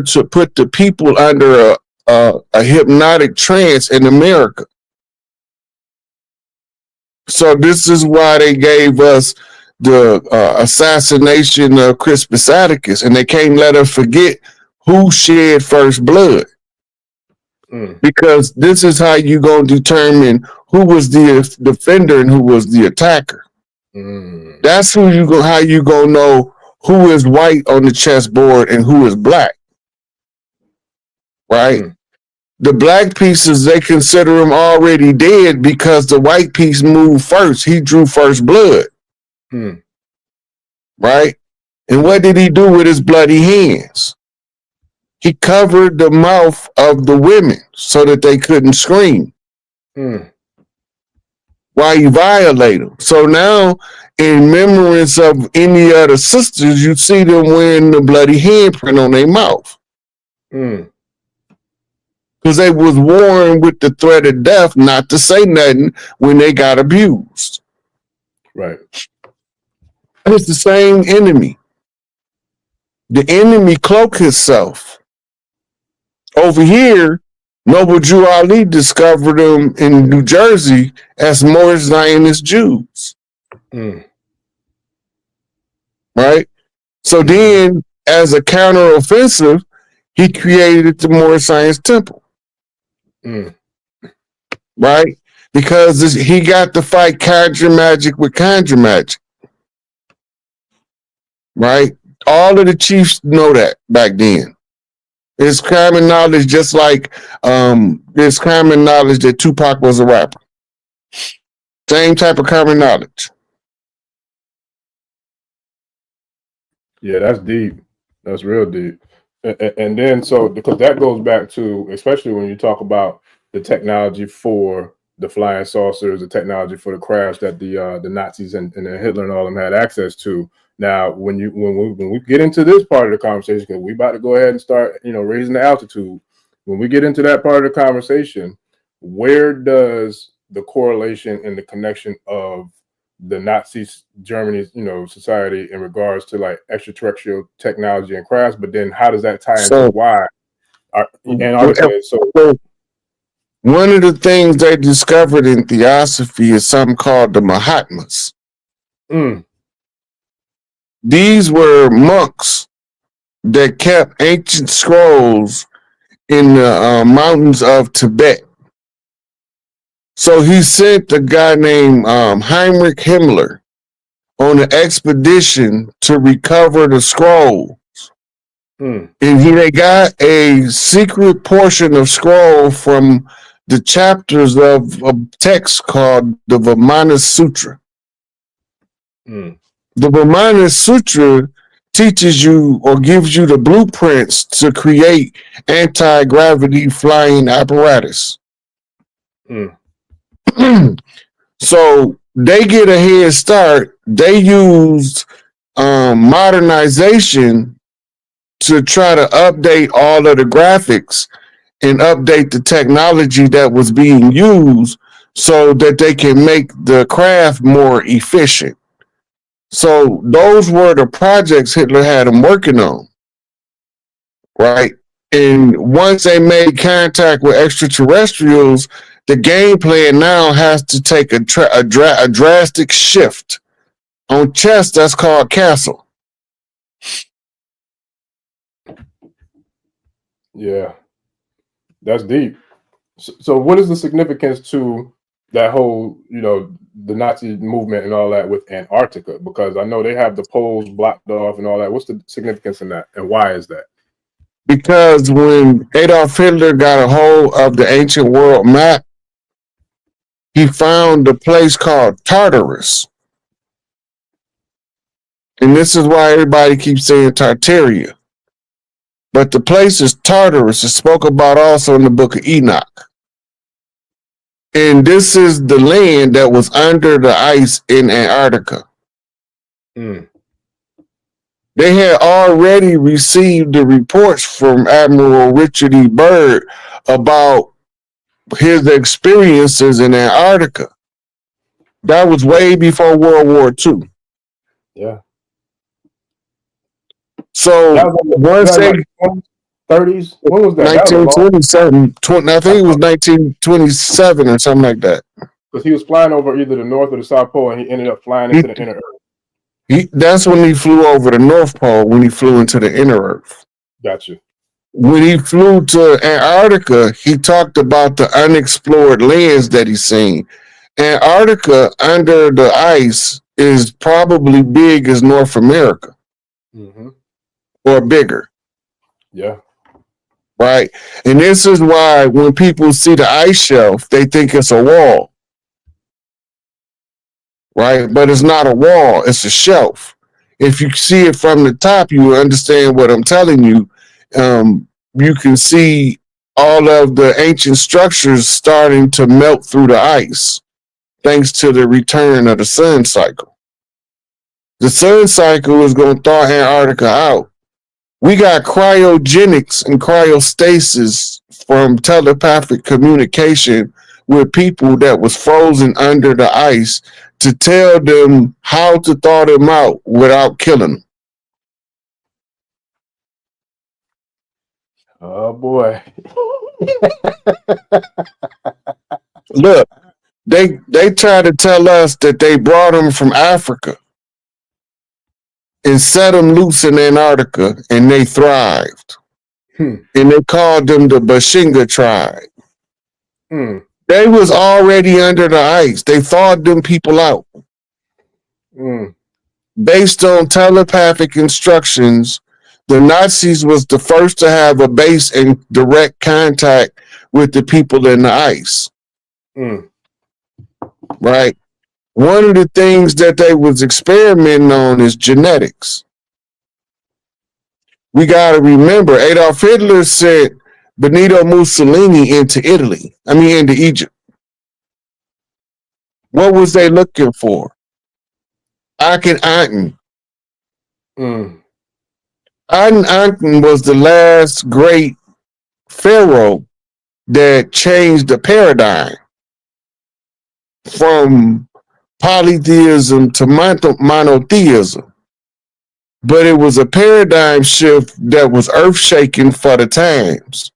to put the people under a hypnotic trance in America. So this is why they gave us the assassination of Crispus Attucks, and they can't let us forget who shed first blood. Because this is how you gonna determine who was the defender and who was the attacker. That's how you gonna know who is white on the chessboard and who is black, right? The black pieces, they consider him already dead because the white piece moved first. He drew first blood, right? And what did he do with his bloody hands? He covered the mouth of the women so that they couldn't scream. Why you violate them? So now, in remembrance of any other sisters, you see them wearing the bloody handprint on their mouth. Because they was warned with the threat of death not to say nothing when they got abused. Right. It's the same enemy. The enemy cloaked himself. Over here, Noble Jew Ali discovered them in New Jersey as more Zionist Jews. Right? So then, as a counteroffensive, he created the Moorish Science Temple. Right? Because he got to fight conjure magic with conjure magic. Right? All of the chiefs know that back then. It's common knowledge, just like it's common knowledge that Tupac was a rapper. Same type of common knowledge. Yeah, that's deep. That's real deep. And then, so because that goes back to, especially when you talk about the technology for the flying saucers, the technology for the crafts that the Nazis and Hitler and all of them had access to. Now, when we get into this part of the conversation, because we about to go ahead and start, raising the altitude. When we get into that part of the conversation, where does the correlation and the connection of the Nazi Germany's, society in regards to like extraterrestrial technology and crafts, but then how does that tie into why? One of the things they discovered in theosophy is something called the Mahatmas. These were monks that kept ancient scrolls in the mountains of Tibet. So he sent a guy named Heinrich Himmler on an expedition to recover the scrolls. And they got a secret portion of scroll from the chapters of a text called the Vimana Sutra. The Vimana Sutra teaches you or gives you the blueprints to create anti-gravity flying apparatus. So they get a head start. They used modernization to try to update all of the graphics and update the technology that was being used so that they can make the craft more efficient. So those were the projects Hitler had them working on, right? And once they made contact with extraterrestrials, the game plan now has to take a drastic shift. On chess, that's called castle. Yeah, that's deep. So what is the significance to that whole, the Nazi movement and all that with Antarctica? Because I know they have the poles blocked off and all that. What's the significance in that? And why is that? Because when Adolf Hitler got a hold of the ancient world map, he found a place called Tartarus. And this is why everybody keeps saying Tartaria. But the place is Tartarus. It's spoke about also in the book of Enoch. And this is the land that was under the ice in Antarctica. They had already received the reports from Admiral Richard E. Byrd about his experiences in Antarctica. That was way before World War II. Yeah. So once they 30s. When was that? That was a long 1927, I think it was 1927 or something like that. because he was flying over either the North or the South Pole, and he ended up flying into the inner Earth. That's when he flew over the North Pole, when he flew into the inner Earth. Gotcha. When he flew to Antarctica, he talked about the unexplored lands that he's seen. Antarctica under the ice is probably big as North America, or bigger. Yeah. Right. And this is why when people see the ice shelf, they think it's a wall. Right. But it's not a wall, it's a shelf. If you see it from the top, you understand what I'm telling you. You can see all of the ancient structures starting to melt through the ice, thanks to the return of the sun cycle. The sun cycle is going to thaw Antarctica out. We got cryogenics and cryostasis from telepathic communication with people that was frozen under the ice to tell them how to thaw them out without killing them. Oh boy. Look, they try to tell us that they brought them from Africa and set them loose in Antarctica and they thrived. And they called them the Bashinga tribe. They was already under the ice. They thawed them people out. Based on telepathic instructions, the Nazis was the first to have a base in direct contact with the people in the ice. Right? One of the things that they was experimenting on is genetics. We got to remember, Adolf Hitler sent Benito Mussolini into Egypt. What was they looking for? Akhenaten. Akhenaten was the last great pharaoh that changed the paradigm from polytheism to monotheism. But it was a paradigm shift that was earth-shaking for the times.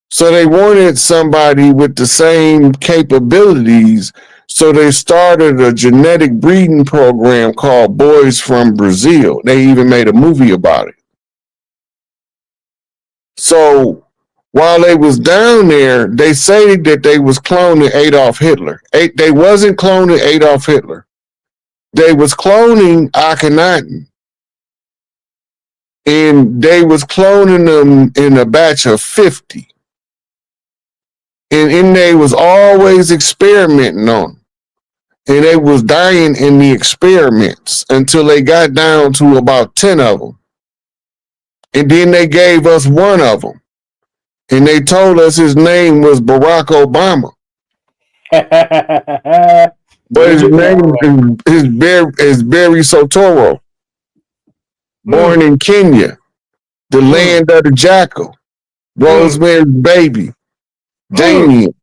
So they wanted somebody with the same capabilities, so they started a genetic breeding program called Boys from Brazil. They even made a movie about it. So while they was down there, they say that they was cloning Adolf Hitler. They wasn't cloning Adolf Hitler. They was cloning Akhenaten. And they was cloning them in a batch of 50. And they was always experimenting on them. And they was dying in the experiments until they got down to about 10 of them. And then they gave us one of them. And they told us his name was Barack Obama. But his name is Barry Soetoro. Born in Kenya, the land of the jackal. Rosemary's Baby. Damien.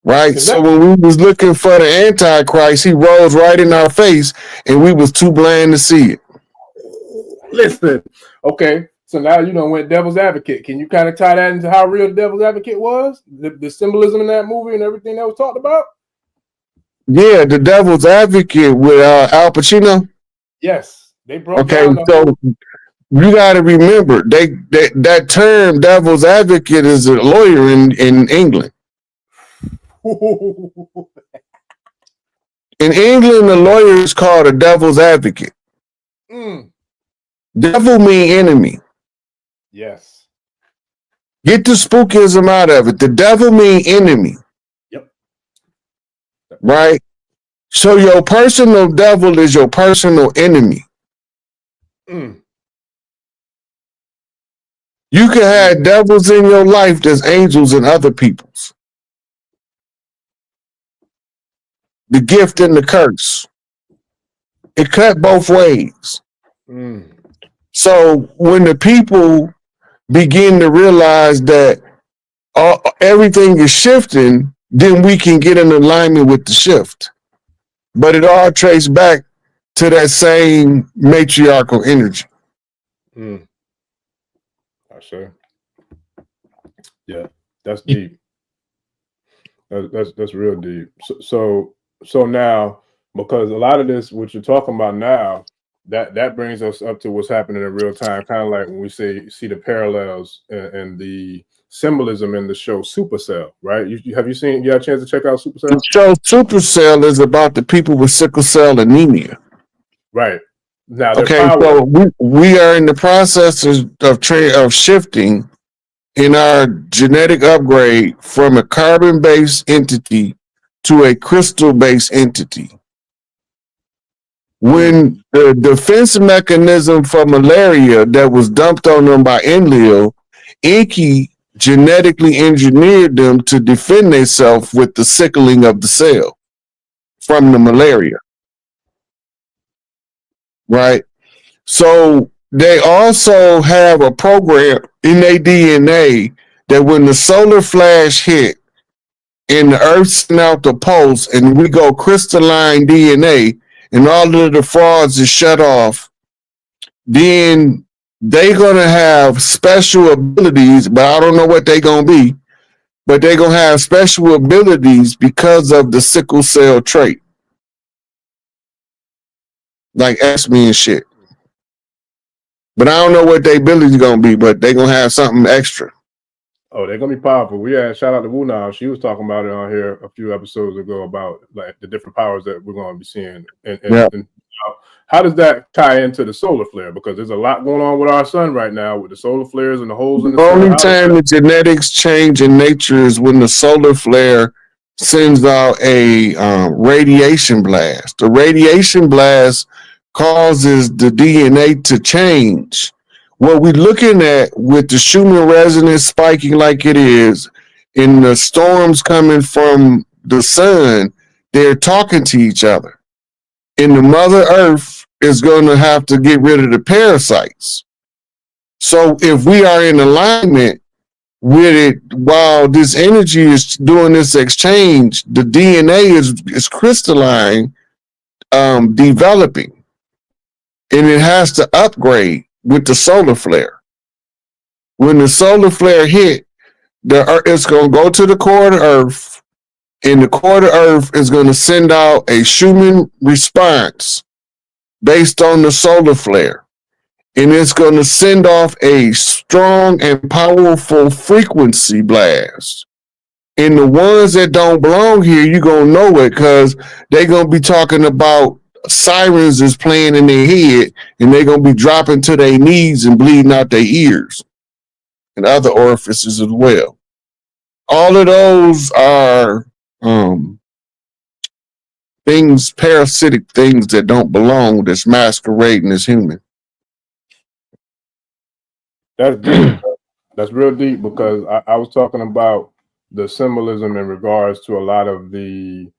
Right? So when we was looking for the Antichrist, he rose right in our face and we was too blind to see it. Listen, okay. So now you know went devil's advocate. Can you kind of tie that into how real the devil's advocate was? The symbolism in that movie and everything that was talked about? Yeah, the devil's advocate with Al Pacino. Yes. They broke down so you got to remember that term devil's advocate is a lawyer in England. In England, the lawyer is called a devil's advocate. Devil mean enemy. Yes. Get the spookism out of it. The devil mean enemy. Yep. Right? So your personal devil is your personal enemy. You can have devils in your life that's angels in other people's. The gift and the curse. It cut both ways. So when the people begin to realize that everything is shifting, then we can get in alignment with the shift. But it all traced back to that same matriarchal energy. I say, yeah, that's deep. That's real deep. So now, because a lot of this, what you're talking about now, that brings us up to what's happening in real time. Kind of like when we see the parallels and the symbolism in the show Supercell, right? Have you seen? You had a chance to check out Supercell? The show Supercell is about the people with sickle cell anemia. Right. Now their Okay, power. so we are in the process of shifting in our genetic upgrade from a carbon-based entity to a crystal-based entity. When the defense mechanism for malaria that was dumped on them by Enlil, Enki genetically engineered them to defend themselves with the sickling of the cell from the malaria. Right? So they also have a program in their DNA that when the solar flash hit and the earth sent out the pulse and we go crystalline DNA and all of the frauds is shut off, then they're gonna have special abilities, but I don't know what they're gonna be, but they're gonna have special abilities because of the sickle cell trait. Like ask me and shit. But I don't know what their ability is gonna be, but they're gonna have something extra. Oh, they're gonna be powerful. We had shout out to Wu Now. She was talking about it on here a few episodes ago about like the different powers that we're gonna be seeing. And how does that tie into the solar flare? Because there's a lot going on with our sun right now with the solar flares and the holes in the sun. Only time the genetics change in nature is when the solar flare sends out a radiation blast. The radiation blast causes the DNA to change. What we're looking at with the Schumann resonance spiking like it is, in the storms coming from the sun, they're talking to each other. And the Mother Earth is going to have to get rid of the parasites. So if we are in alignment with it, while this energy is doing this exchange, the DNA is crystalline, developing, and it has to upgrade with the solar flare. When the solar flare hit, it's going to go to the core of the Earth, and the core of the Earth is going to send out a Schumann response based on the solar flare. And it's going to send off a strong and powerful frequency blast. And the ones that don't belong here, you're going to know it because they're going to be talking about sirens is playing in their head, and they're going to be dropping to their knees and bleeding out their ears and other orifices as well. All of those are things, parasitic things that don't belong, that's masquerading as human. That's deep. That's real deep because I was talking about the symbolism in regards to a lot of the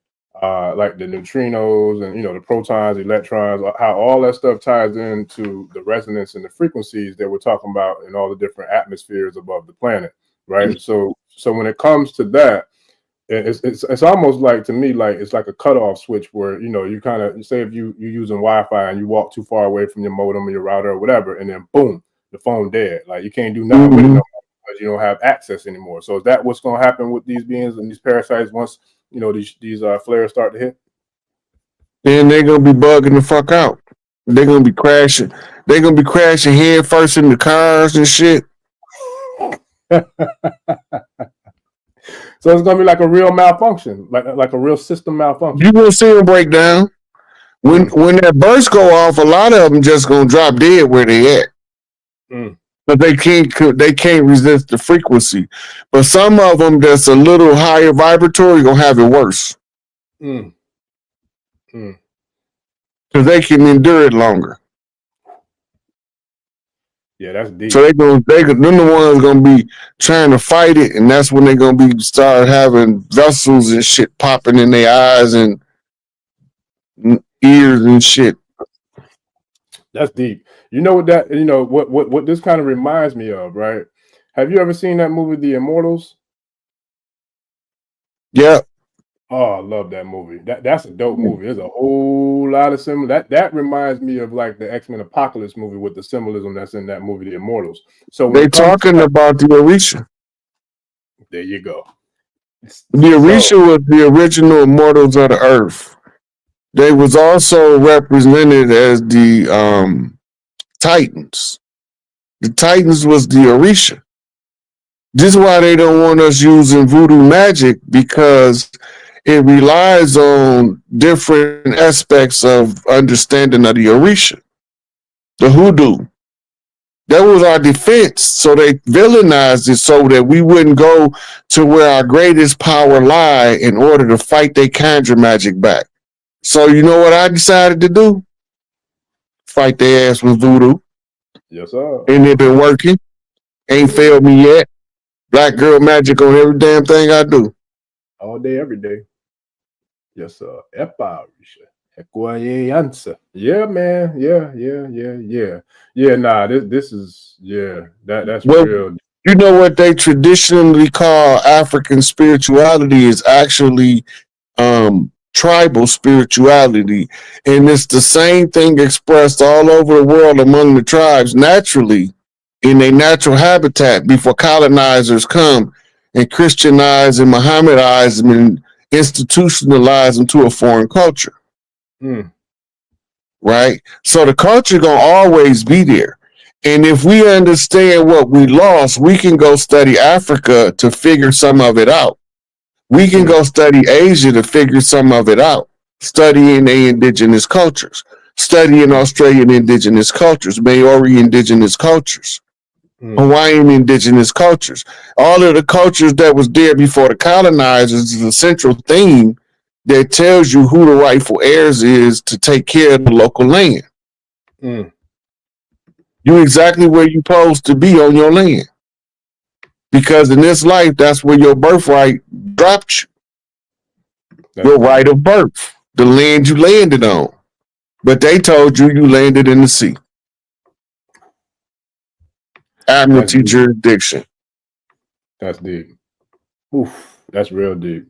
like the neutrinos and the protons, electrons, how all that stuff ties into the resonance and the frequencies that we're talking about in all the different atmospheres above the planet, right? So when it comes to that, it's almost like, to me, like it's like a cutoff switch where you kind of say if you're using Wi-Fi and you walk too far away from your modem or your router or whatever, and then boom, the phone dead. Like you can't do nothing with it no more because you don't have access anymore. So is that what's going to happen with these beings and these parasites once these flares start to hit? Then they're gonna be bugging the fuck out. They're gonna be crashing. They're gonna be crashing head first in the cars and shit. So it's gonna be like a real malfunction, like a real system malfunction. You gonna see them break down. When that burst go off, a lot of them just gonna drop dead where they at. But they can't resist the frequency. But some of them that's a little higher vibratory gonna have it worse. Because they can endure it longer. Yeah, that's deep. So they're the ones gonna be trying to fight it, and that's when they're gonna be start having vessels and shit popping in their eyes and ears and shit. That's deep. You know what that? What this kind of reminds me of, right? Have you ever seen that movie, The Immortals? Yeah. Oh, I love that movie. That's a dope movie. There's a whole lot of similar. That reminds me of like the X-Men Apocalypse movie with the symbolism that's in that movie, The Immortals. So when They it comes to talking like, about the Orisha. there you go. The So Orisha was the original immortals of the earth. They was also represented as the Titans. The Titans was the Orisha. This is why they don't want us using voodoo magic, because it relies on different aspects of understanding of the Orisha, the hoodoo. That was our defense. So they villainized it so that we wouldn't go to where our greatest power lie in order to fight their conjure magic back. So you know what I decided to do? Fight their ass with voodoo. yes, sir. And it been working. Ain't failed me yet. Black girl magic on every damn thing I do. All day, every day. Yes, sir. Epa, Risha. Ekwaye answer. Yeah, man. Yeah. Yeah, nah, this is that's Well, real. you know what they traditionally call African spirituality is actually tribal spirituality. And it's the same thing expressed all over the world among the tribes naturally in their natural habitat before colonizers come and Christianize and Mohammedize them and institutionalize them to a foreign culture. Mm, Right? So the culture gonna always be there. And if we understand what we lost, we can go study Africa to figure some of it out. We can mm, go study Asia to figure some of it out. Studying the indigenous cultures, studying mm, Australian indigenous cultures, Maori indigenous cultures, mm, Hawaiian indigenous cultures. All of the cultures that was there before the colonizers is a central theme that tells you who the rightful heirs is to take care of the local land. mm. You exactly where you supposed to be on your land. Because in this life, that's where your birthright dropped you. That's Your deep. right of birth, the land you landed on. But they told you you landed in the sea. That's Admiralty deep. jurisdiction. That's deep. Oof, that's real deep.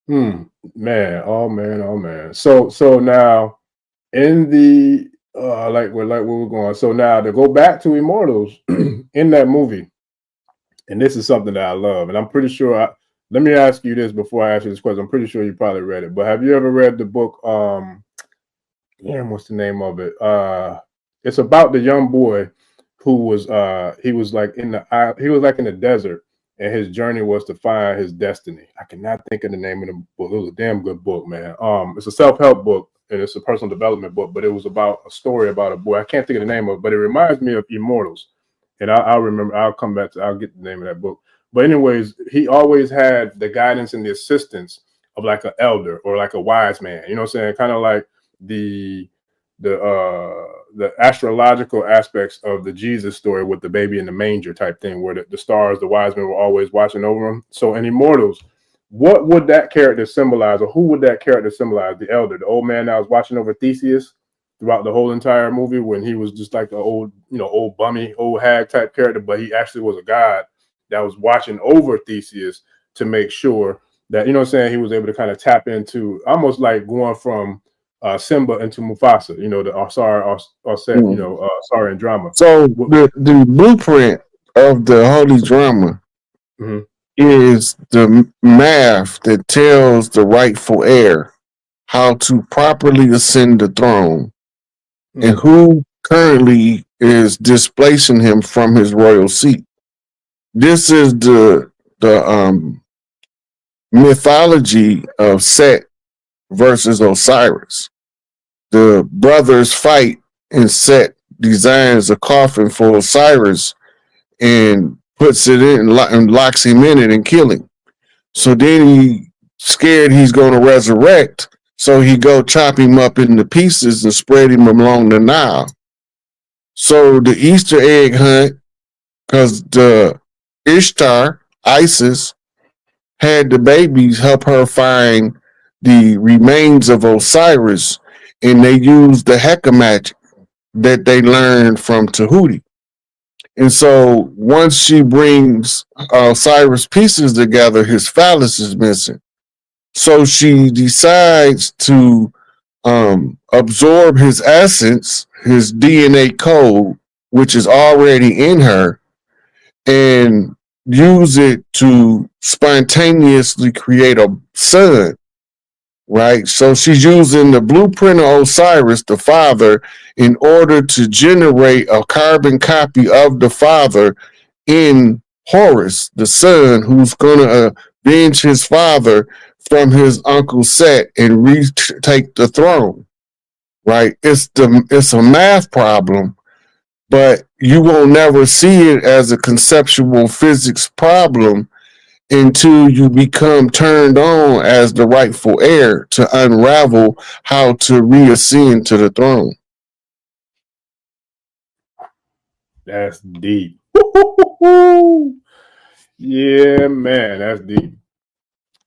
Hmm. Man, oh man. So now in the like where we're going. So now to go back to Immortals in that movie, and this is something that I love, and I'm pretty sure. Let me ask you this before I ask you this question. I'm pretty sure you probably read it, but have you ever read the book? Damn, what's the name of it? It's about the young boy who was he was like in the he was like in the desert, and his journey was to find his destiny. I cannot think of the name of the book. It was a damn good book, man. It's a self-help book and it's a personal development book, but it was about a story about a boy. I can't think of the name of it, but it reminds me of Immortals. And I'll remember. I'll come back to. I'll get the name of that book. But anyways, he always had the guidance and the assistance of like an elder or like a wise man. You know what I'm saying? Kind of like the the astrological aspects of the Jesus story with the baby in the manger type thing, where the stars, the wise men were always watching over him. So in Immortals, what would that character symbolize, or who would that character symbolize? The elder, the old man that was watching over Theseus throughout the whole entire movie, when he was just like the old, old bummy, old hag type character, but he actually was a god that was watching over Theseus to make sure that, you know what I'm saying, he was able to kind of tap into, almost like going from Simba into Mufasa, the Asar and drama. So the blueprint of the holy drama Mhm. is the math that tells the rightful heir how to properly ascend the throne and Mm, who currently is displacing him from his royal seat. This is the mythology of Set versus Osiris. The brothers fight, and Set designs a coffin for Osiris and puts it in and locks him in it and kill him. So then he scared he's going to resurrect. So he go chop him up into pieces and spread him along the Nile. So the Easter egg hunt, because the Ishtar, Isis, had the babies help her find the remains of Osiris, and they used the Heka magic that they learned from Tahuti. And so once she brings Osiris pieces together, his phallus is missing. So she decides to absorb his essence, his DNA code, which is already in her, and use it to spontaneously create a son, right? So she's using the blueprint of Osiris, the father, in order to generate a carbon copy of the father in Horus, the son, who's going to avenge his father from his uncle Set and retake the throne, right? It's a math problem, but you will never see it as a conceptual physics problem until you become turned on as the rightful heir to unravel how to reascend to the throne. That's deep. Yeah, man, that's deep.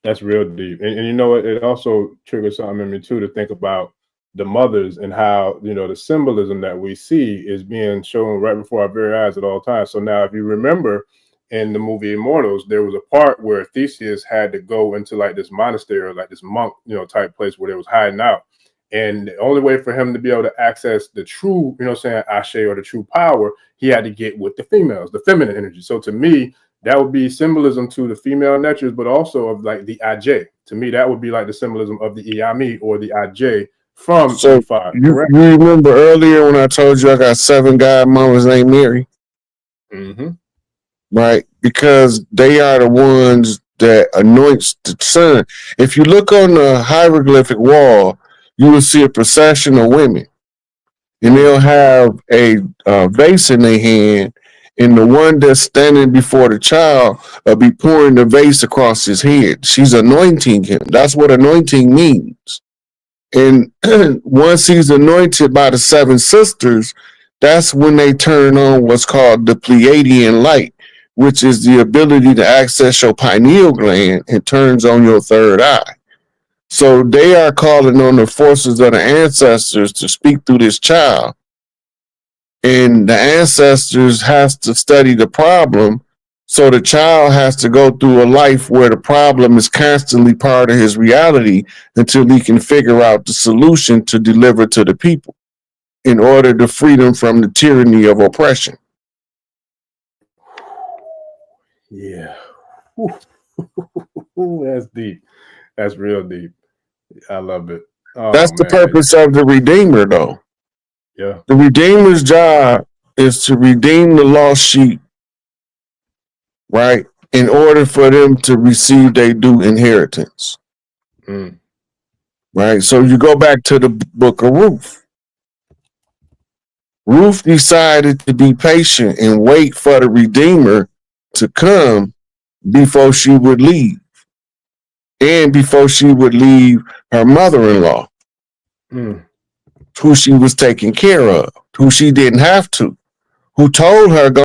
That's real deep. And you know what? It also triggers something in me too to think about the mothers and how, you know, the symbolism that we see is being shown right before our very eyes at all times. So now, if you remember in the movie Immortals, there was a part where Theseus had to go into like this monastery or like this monk, you know, type place where they was hiding out. And the only way for him to be able to access the true, you know, saying Ashe or the true power, he had to get with the females, the feminine energy. So to me, that would be symbolism to the female natures, but also of like the Aj. To me, that would be like the symbolism of the Iyami or the Aj from So E5. you Correct? remember earlier when I told you I got 7 godmothers named Mary? Mm-hmm. Right? Because they are the ones that anoints the sun. If you look on the hieroglyphic wall, you will see a procession of women, and they'll have a vase in their hand, and the one that's standing before the child will be pouring the vase across his head. She's anointing him. That's what anointing means. And once he's anointed by the 7 sisters, that's when they turn on what's called the Pleiadian light, which is the ability to access your pineal gland and turns on your third eye. So they are calling on the forces of the ancestors to speak through this child. And the ancestors has to study the problem. So the child has to go through a life where the problem is constantly part of his reality until he can figure out the solution to deliver to the people in order to free them from the tyranny of oppression. Yeah. That's deep. That's real deep. I love it. Oh, That's the man. purpose of the Redeemer, though. Yeah. The Redeemer's job is to redeem the lost sheep, right? In order for them to receive their due inheritance. Mm. Right? So you go back to the book of Ruth. Ruth decided to be patient and wait for the Redeemer to come before she would leave. And before she would leave her mother-in-law, who she was taking care of, who she didn't have to, who told her, go